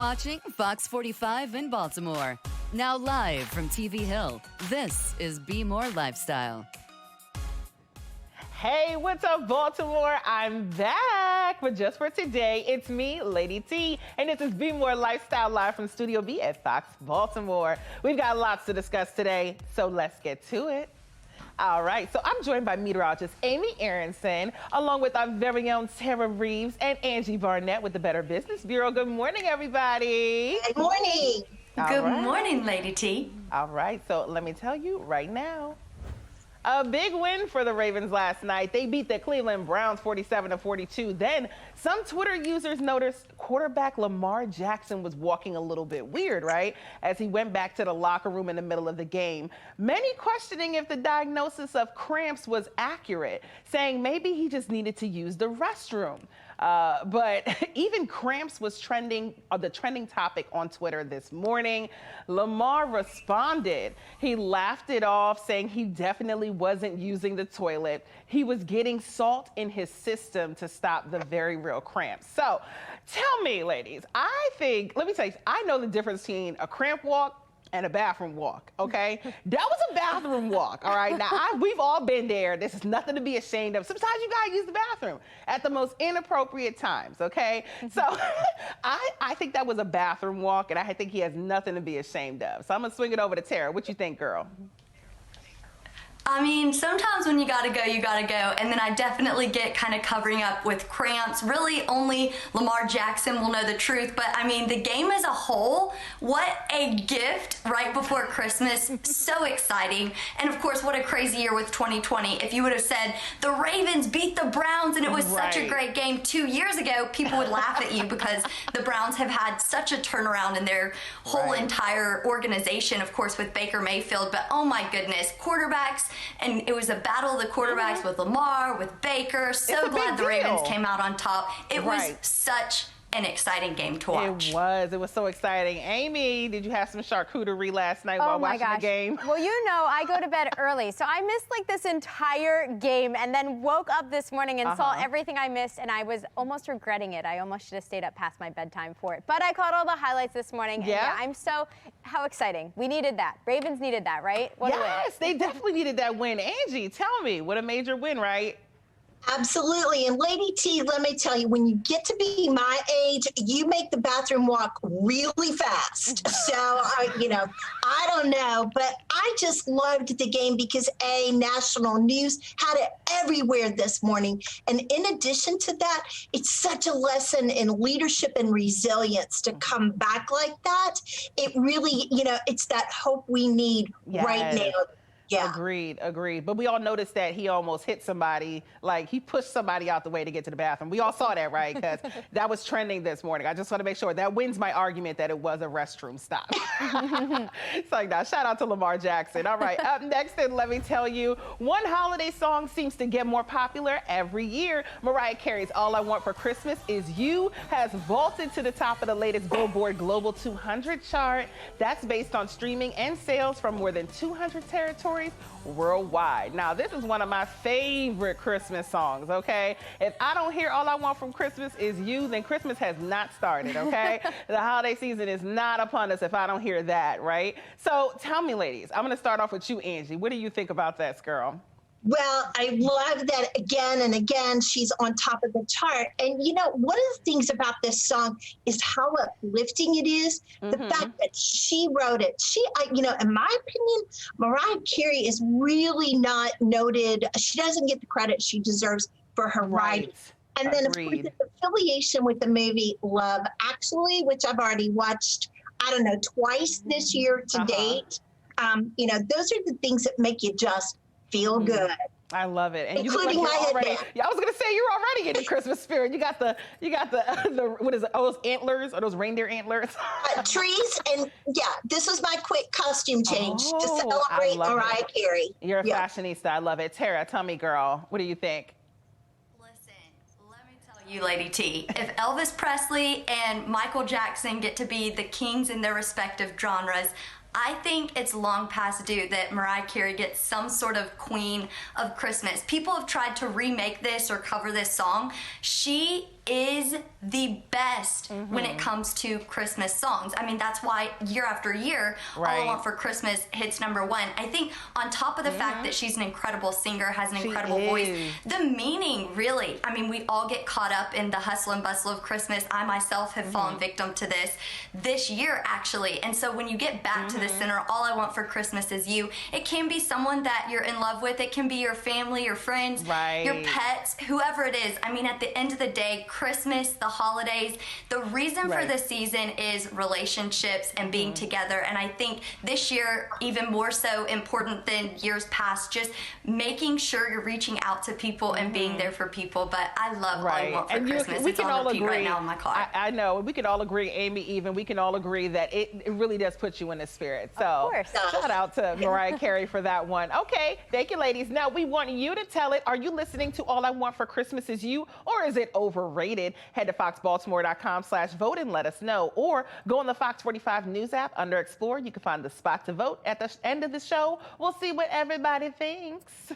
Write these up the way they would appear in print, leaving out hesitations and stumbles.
Watching Fox 45 in Baltimore. Now live from TV Hill, this is Bmore Lifestyle. Hey, what's up, Baltimore? I'm back, but just for today, it's me, Lady T, and this is Bmore Lifestyle live from Studio B at Fox Baltimore. We've got lots to discuss today, so let's get to it. All right, so I'm joined by meteorologist Amy Aronson, along with our very own Tara Reeves and Angie Barnett with the Better Business Bureau. Good morning, everybody. Good morning. Good morning, Lady T. All right, so let me tell you right now. A big win for the Ravens last night. They beat the Cleveland Browns 47-42. Then some Twitter users noticed quarterback Lamar Jackson was walking a little bit weird, right? As he went back to the locker room in the middle of the game. Many questioning if the diagnosis of cramps was accurate, saying maybe he just needed to use the restroom. But even cramps was the trending topic on Twitter this morning. Lamar responded. He laughed it off, saying he definitely wasn't using the toilet. He was getting salt in his system to stop the very real cramps. So tell me, ladies, let me tell you, I know the difference between a cramp walk and a bathroom walk, okay? That was a bathroom walk, all right? Now, we've all been there. This is nothing to be ashamed of. Sometimes you gotta use the bathroom at the most inappropriate times, okay? So I think that was a bathroom walk, and I think he has nothing to be ashamed of. So I'm gonna swing it over to Tara. What you think, girl? I mean, sometimes when you gotta go, you gotta go. And then I definitely get kind of covering up with cramps. Really, only Lamar Jackson will know the truth. But I mean, the game as a whole, what a gift right before Christmas. So exciting. And of course, what a crazy year with 2020. If you would have said the Ravens beat the Browns and it was such a great game 2 years ago, people would laugh at you because the Browns have had such a turnaround in their whole entire organization, of course, with Baker Mayfield. But oh my goodness, quarterbacks. And it was a battle of the quarterbacks with Lamar, with Baker. So glad the Ravens came out on top. It was such an exciting game to watch. It was so exciting. Amy, did you have some charcuterie last night while watching the game? Well, you know, I go to bed early, so I missed like this entire game and then woke up this morning and saw everything I missed, and I was almost regretting it. I almost should have stayed up past my bedtime for it. But I caught all the highlights this morning. Yeah. And how exciting. We needed that. Ravens needed that, right? What a win. Yes, they definitely needed that win. Angie, tell me, what a major win, right? Absolutely. And Lady T, let me tell you, when you get to be my age, you make the bathroom walk really fast. So, I don't know, but I just loved the game because national news had it everywhere this morning. And in addition to that, it's such a lesson in leadership and resilience to come back like that. It really, it's that hope we need right now. Yeah. Agreed. But we all noticed that he almost hit somebody, like he pushed somebody out the way to get to the bathroom. We all saw that, right? Because that was trending this morning. I just want to make sure that wins my argument that it was a restroom stop. It's like, now, shout out to Lamar Jackson. All right, up next, and let me tell you, one holiday song seems to get more popular every year. Mariah Carey's All I Want for Christmas Is You has vaulted to the top of the latest Billboard Global 200 chart. That's based on streaming and sales from more than 200 territories worldwide. Now, this is one of my favorite Christmas songs, okay? If I don't hear All I Want from Christmas Is You, then Christmas has not started, okay? The holiday season is not upon us if I don't hear that, right? So tell me, ladies, I'm gonna start off with you, Angie. What do you think about that, girl? Well, I love that again and again, she's on top of the chart. And one of the things about this song is how uplifting it is. The fact that she wrote it. In my opinion, Mariah Carey is really not noted. She doesn't get the credit she deserves for her writing. And then, of course, the affiliation with the movie Love Actually, which I've already watched, twice this year to date. Those are the things that make you just feel good. I love it. And including you look like my already, headband. I was gonna say you're already in the Christmas spirit. You got the what is it? Oh, those antlers or those reindeer antlers? Trees, and this was my quick costume change to celebrate Mariah Carey. You're a fashionista. I love it. Tara, tell me, girl, what do you think? You, Lady T. If Elvis Presley and Michael Jackson get to be the kings in their respective genres, I think it's long past due that Mariah Carey gets some sort of Queen of Christmas. People have tried to remake this or cover this song. She is the best when it comes to Christmas songs. I mean, that's why year after year, All I Want for Christmas hits #1. I think on top of the fact that she's an incredible singer, has an incredible voice, the meaning really, I mean, we all get caught up in the hustle and bustle of Christmas. I myself have fallen victim to this year actually. And so when you get back to the center, All I Want for Christmas Is You, it can be someone that you're in love with. It can be your family, your friends, your pets, whoever it is. I mean, at the end of the day, Christmas, the holidays, the reason for the season is relationships and being together. And I think this year, even more so important than years past, just making sure you're reaching out to people and being there for people. But I love All I Want for Christmas. We it's can on all repeat agree right now in my car. I know. We can all agree, Amy, even, we can all agree that it really does put you in the spirit. So shout out to Mariah Carey for that one. Okay, thank you, ladies. Now we want you to tell it. Are you listening to All I Want for Christmas Is You, or is it overrated? Head to foxbaltimore.com/vote and let us know. Or go on the Fox 45 News app under Explore. You can find the spot to vote. At the end of the show, we'll see what everybody thinks.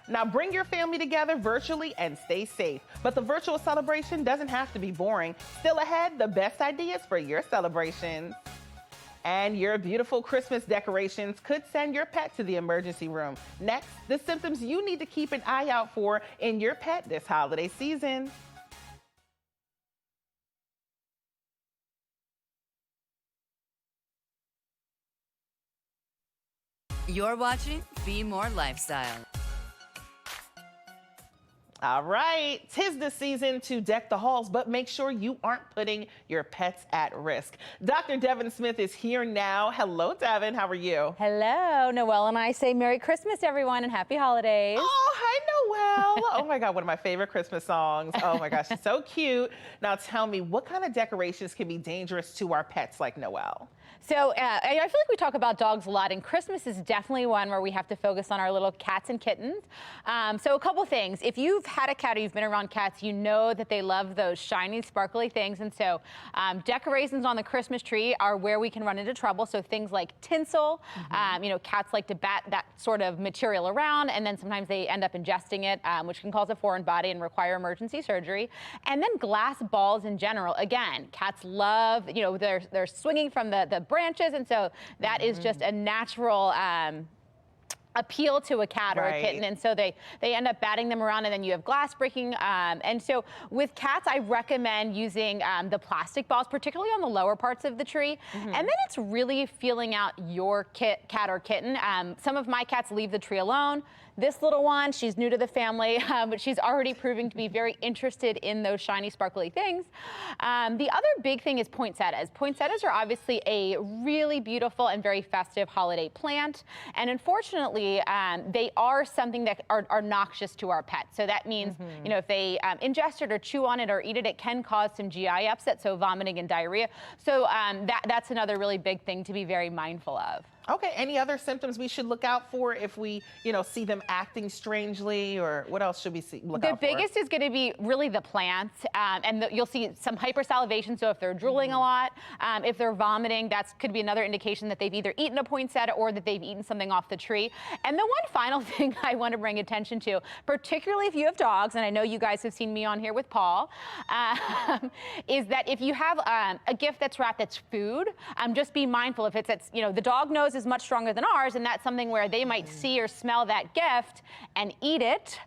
Now bring your family together virtually and stay safe. But the virtual celebration doesn't have to be boring. Still ahead, the best ideas for your celebrations. And your beautiful Christmas decorations could send your pet to the emergency room. Next, the symptoms you need to keep an eye out for in your pet this holiday season. You're watching Bmore Lifestyle. All right, 'tis the season to deck the halls, but make sure you aren't putting your pets at risk. Dr. Devon Smith is here now. Hello, Devon. How are you? Hello. Noelle and I say Merry Christmas, everyone, and Happy Holidays. Oh, hi, Noelle. Oh, my God, one of my favorite Christmas songs. Oh, my gosh, it's so cute. Now, tell me, what kind of decorations can be dangerous to our pets like Noelle? So I feel like we talk about dogs a lot, and Christmas is definitely one where we have to focus on our little cats and kittens. So a couple things. If you've had a cat or you've been around cats, you know that they love those shiny, sparkly things. And so decorations on the Christmas tree are where we can run into trouble. So things like tinsel, you know, cats like to bat that sort of material around, and then sometimes they end up ingesting it, which can cause a foreign body and require emergency surgery. And then glass balls in general. Again, cats love, you know, they're swinging from the branches, and so that is just a natural appeal to a cat or a kitten, and so they end up batting them around, and then you have glass breaking. And so with cats, I recommend using the plastic balls, particularly on the lower parts of the tree. And then it's really feeling out your cat or kitten. Some of my cats leave the tree alone. This little one, she's new to the family, but she's already proving to be very interested in those shiny, sparkly things. The other big thing is poinsettias. Poinsettias are obviously a really beautiful and very festive holiday plant. And unfortunately, they are something that are noxious to our pets. So that means, you know, if they ingest it or chew on it or eat it, it can cause some GI upset, so vomiting and diarrhea. So that's another really big thing to be very mindful of. Okay, any other symptoms we should look out for if we, you know, see them acting strangely, or what else should we look out for? The biggest is going to be really the plants, and you'll see some hypersalivation, so if they're drooling a lot, if they're vomiting, that could be another indication that they've either eaten a poinsettia or that they've eaten something off the tree. And the one final thing I want to bring attention to, particularly if you have dogs, and I know you guys have seen me on here with Paul, is that if you have a gift that's wrapped that's food, just be mindful if it's, you know, the dog nose is much stronger than ours, and that's something where they might see or smell that gift and eat it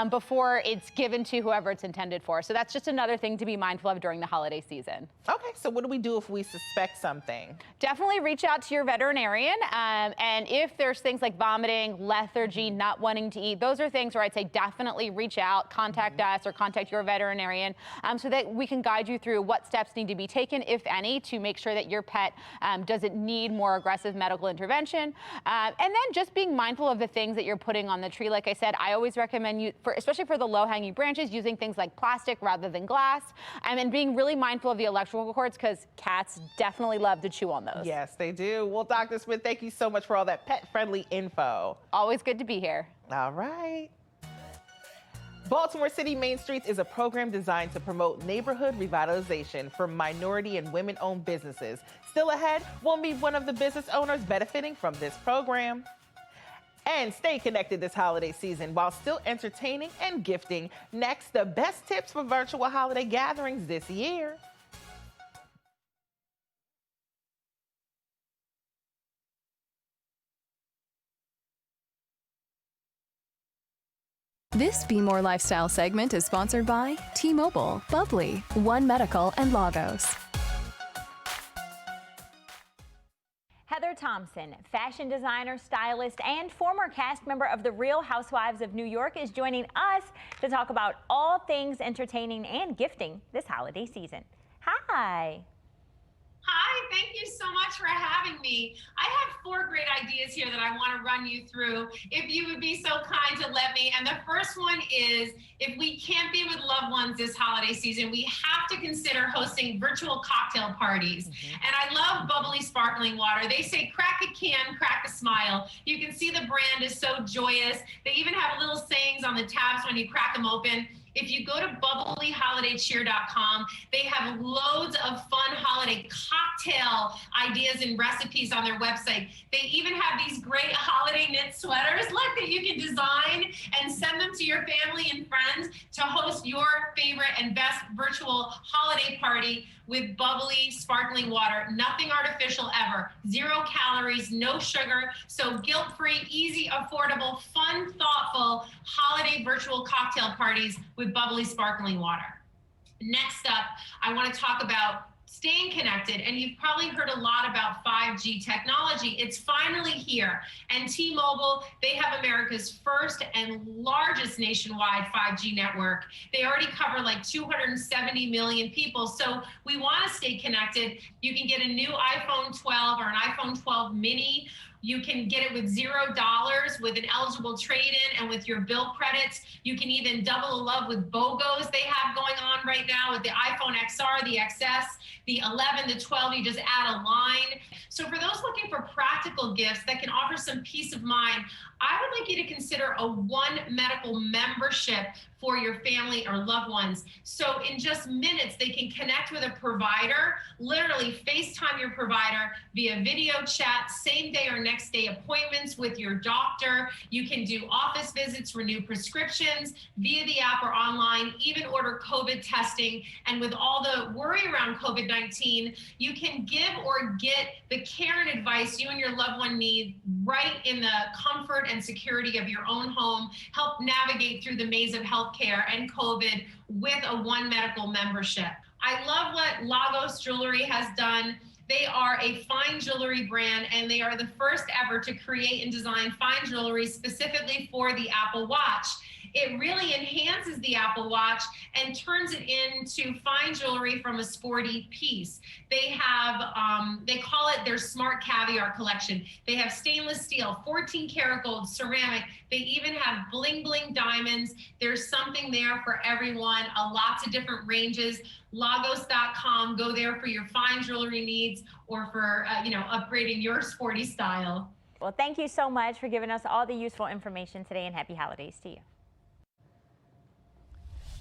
before it's given to whoever it's intended for. So that's just another thing to be mindful of during the holiday season. Okay, so what do we do if we suspect something? Definitely reach out to your veterinarian, and if there's things like vomiting, lethargy, not wanting to eat, those are things where I'd say definitely reach out, contact us or contact your veterinarian, so that we can guide you through what steps need to be taken, if any, to make sure that your pet doesn't need more aggressive medical intervention. And then just being mindful of the things that you're putting on the tree. Like I said, I always recommend you, especially for the low-hanging branches, using things like plastic rather than glass, and then being really mindful of the electrical cords, because cats definitely love to chew on those. Yes, they do. Well, Dr. Smith, thank you so much for all that pet-friendly info. Always good to be here. All right. Baltimore City Main Streets is a program designed to promote neighborhood revitalization for minority and women-owned businesses. Still ahead, we'll meet one of the business owners benefiting from this program. And stay connected this holiday season while still entertaining and gifting. Next, the best tips for virtual holiday gatherings this year. This Bmore Lifestyle segment is sponsored by T-Mobile, Bubbly, One Medical, and Lagos. Heather Thompson, fashion designer, stylist, and former cast member of The Real Housewives of New York, is joining us to talk about all things entertaining and gifting this holiday season. Hi. Hi, thank you so much for having me. I have 4 great ideas here that I want to run you through, if you would be so kind to let me. And the first one is, if we can't be with loved ones this holiday season, we have to consider hosting virtual cocktail parties. And I love bubbly sparkling water. They say crack a can, crack a smile. You can see the brand is so joyous. They even have little sayings on the tabs when you crack them open. If you go to bubblyholidaycheer.com, they have loads of fun holiday cocktail ideas and recipes on their website. They even have these great holiday knit sweaters, look, that you can design and send them to your family and friends to host your favorite and best virtual holiday party with bubbly, sparkling water. Nothing artificial ever. 0 calories, no sugar. So guilt-free, easy, affordable, fun, thoughtful holiday virtual cocktail parties with bubbly, sparkling water. Next up, I want to talk about staying connected, and you've probably heard a lot about 5G technology. It's finally here, and T-Mobile, they have America's first and largest nationwide 5G network. They already cover like 270 million people, so we want to stay connected. You can get a new iPhone 12 or an iPhone 12 mini. You can get it with $0 with an eligible trade-in and with your bill credits. You can even double the love with BOGOs they have going on right now with the iPhone XR, the XS, the 11, the 12, you just add a line. So for those looking for practical gifts that can offer some peace of mind, I would like you to consider a One Medical membership for your family or loved ones. So in just minutes, they can connect with a provider, literally FaceTime your provider via video chat, same day or next day appointments with your doctor. You can do office visits, renew prescriptions via the app or online, even order COVID testing. And with all the worry around COVID-19, you can give or get the care and advice you and your loved one need right in the comfort and security of your own home, help navigate through the maze of healthcare and COVID with a One Medical membership. I love what Lagos Jewelry has done. They are a fine jewelry brand, and they are the first ever to create and design fine jewelry specifically for the Apple Watch. It really enhances the Apple Watch and turns it into fine jewelry from a sporty piece. They have, they call it their Smart Caviar collection. They have stainless steel, 14 karat gold, ceramic. They even have bling bling diamonds. There's something there for everyone, lots of different ranges. Lagos.com, go there for your fine jewelry needs or for, upgrading your sporty style. Well, thank you so much for giving us all the useful information today, and happy holidays to you.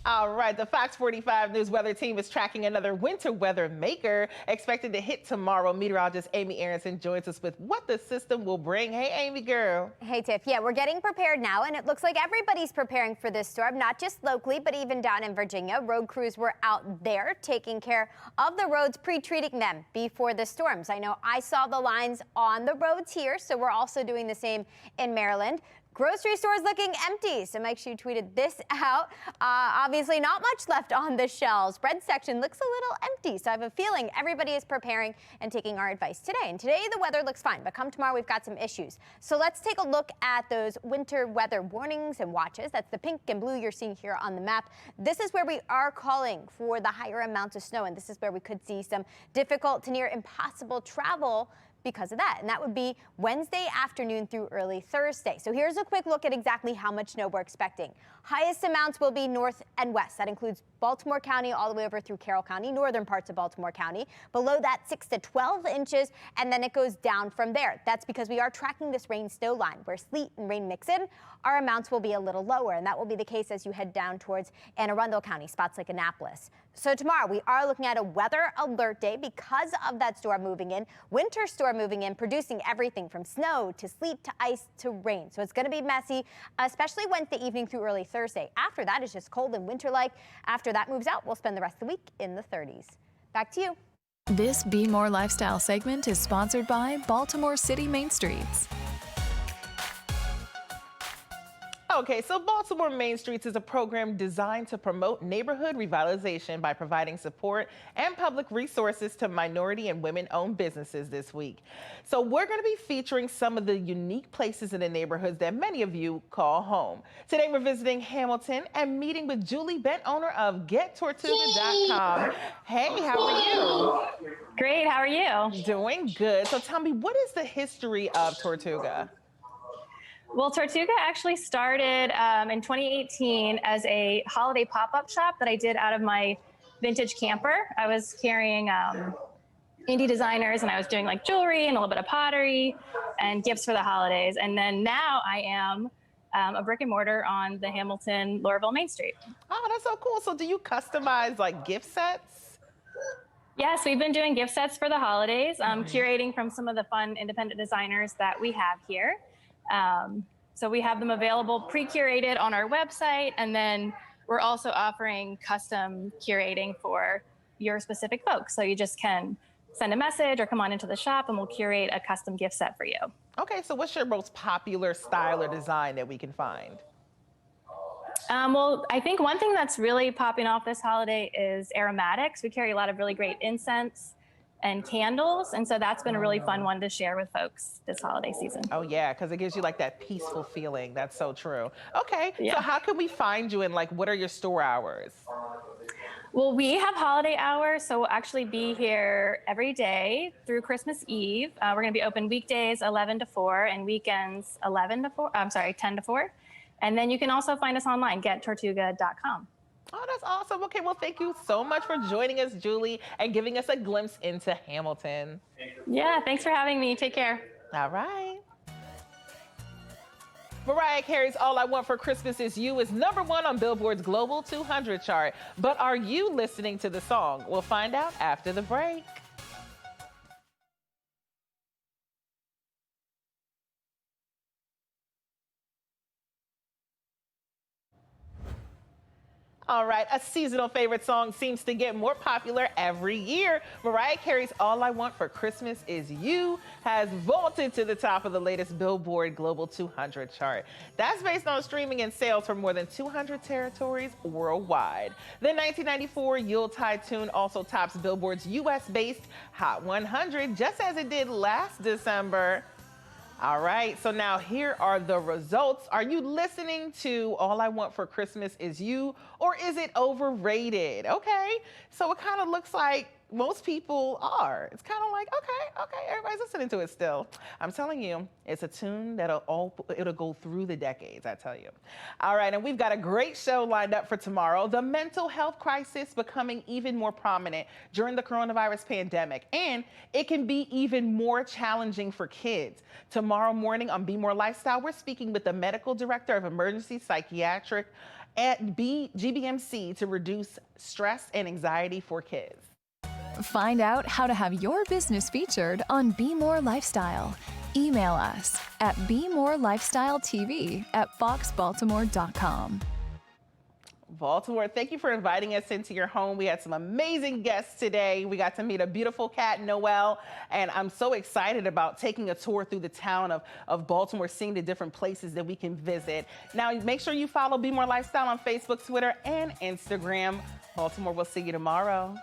All right, the Fox 45 News weather team is tracking another winter weather maker expected to hit tomorrow. Meteorologist Amy Aronson joins us with what the system will bring. Hey, Amy girl. Hey, Tiff. Yeah, we're getting prepared now, and it looks like everybody's preparing for this storm, not just locally, but even down in Virginia. Road crews were out there taking care of the roads, pre-treating them before the storms. I know I saw the lines on the roads here, so we're also doing the same in Maryland. Grocery stores looking empty. So Mike Hsu tweeted this out. Obviously not much left on the shelves. Bread section looks a little empty. So I have a feeling everybody is preparing and taking our advice today. And today the weather looks fine, but come tomorrow we've got some issues. So let's take a look at those winter weather warnings and watches. That's the pink and blue you're seeing here on the map. This is where we are calling for the higher amounts of snow. And this is where we could see some difficult to near impossible travel because of that. And that would be Wednesday afternoon through early Thursday. So here's a quick look at exactly how much snow we're expecting. Highest amounts will be north and west. That includes Baltimore County all the way over through Carroll County, northern parts of Baltimore County. Below that, 6 to 12 inches, and then it goes down from there. That's because we are tracking this rain-snow line, where sleet and rain mix in. Our amounts will be a little lower, and that will be the case as you head down towards Anne Arundel County, spots like Annapolis. So tomorrow, we are looking at a weather alert day because of that storm moving in, winter storm moving in, producing everything from snow to sleet to ice to rain. So it's going to be messy, especially Wednesday evening through early Thursday. After that, it's just cold and winter-like. After that moves out, we'll spend the rest of the week in the 30s. Back to you. This Be More Lifestyle segment is sponsored by Baltimore City Main Streets. Okay, so Baltimore Main Streets is a program designed to promote neighborhood revitalization by providing support and public resources to minority and women-owned businesses this week. So we're going to be featuring some of the unique places in the neighborhoods that many of you call home. Today we're visiting Hamilton and meeting with Julie Bent, owner of GetTortuga.com. Hey, how are you? Great, how are you? Doing good. So tell me, what is the history of Tortuga? Well, Tortuga actually started in 2018 as a holiday pop-up shop that I did out of my vintage camper. I was carrying indie designers, and I was doing like jewelry and a little bit of pottery and gifts for the holidays. And then now I am a brick and mortar on the Hamilton, Laurelville Main Street. Oh, that's so cool. So do you customize like gift sets? Yes, we've been doing gift sets for the holidays, curating from some of the fun independent designers that we have here. So we have them available pre-curated on our website, and then we're also offering custom curating for your specific folks. So you just can send a message or come on into the shop and we'll curate a custom gift set for you. Okay, so what's your most popular style or design that we can find? Well, I think one thing that's really popping off this holiday is aromatics. We carry a lot of really great incense and candles, and so that's been a really fun one to share with folks this holiday season. Oh yeah, because it gives you like that peaceful feeling. That's so true. Okay, yeah. So how can we find you, and like what are your store hours? Well, we have holiday hours, so we'll actually be here every day through Christmas Eve. We're going to be open weekdays 11 to 4 and weekends 10 to 4. And then you can also find us online, GetTortuga.com. Oh, that's awesome. Okay, well, thank you so much for joining us, Julie, and giving us a glimpse into Hamilton. Yeah, thanks for having me. Take care. All right. Mariah Carey's All I Want for Christmas Is You is #1 on Billboard's Global 200 chart. But are you listening to the song? We'll find out after the break. All right, a seasonal favorite song seems to get more popular every year. Mariah Carey's All I Want for Christmas Is You has vaulted to the top of the latest Billboard Global 200 chart. That's based on streaming and sales for more than 200 territories worldwide. The 1994 Yuletide tune also tops Billboard's US-based Hot 100, just as it did last December. All right, so now here are the results. Are you listening to All I Want for Christmas Is You, or is it overrated? Okay, so it kind of looks like most people are. It's kind of like, okay, everybody's listening to it still. I'm telling you, it's a tune it'll go through the decades, I tell you. All right, and we've got a great show lined up for tomorrow. The mental health crisis becoming even more prominent during the coronavirus pandemic, and it can be even more challenging for kids. Tomorrow morning on Be More Lifestyle, we're speaking with the medical director of emergency psychiatric at GBMC to reduce stress and anxiety for kids. Find out how to have your business featured on Be More Lifestyle. Email us at bemorelifestyletv@foxbaltimore.com. Baltimore, thank you for inviting us into your home. We had some amazing guests today. We got to meet a beautiful cat, Noelle, and I'm so excited about taking a tour through the town of Baltimore, seeing the different places that we can visit. Now, make sure you follow Be More Lifestyle on Facebook, Twitter, and Instagram. Baltimore, we'll see you tomorrow.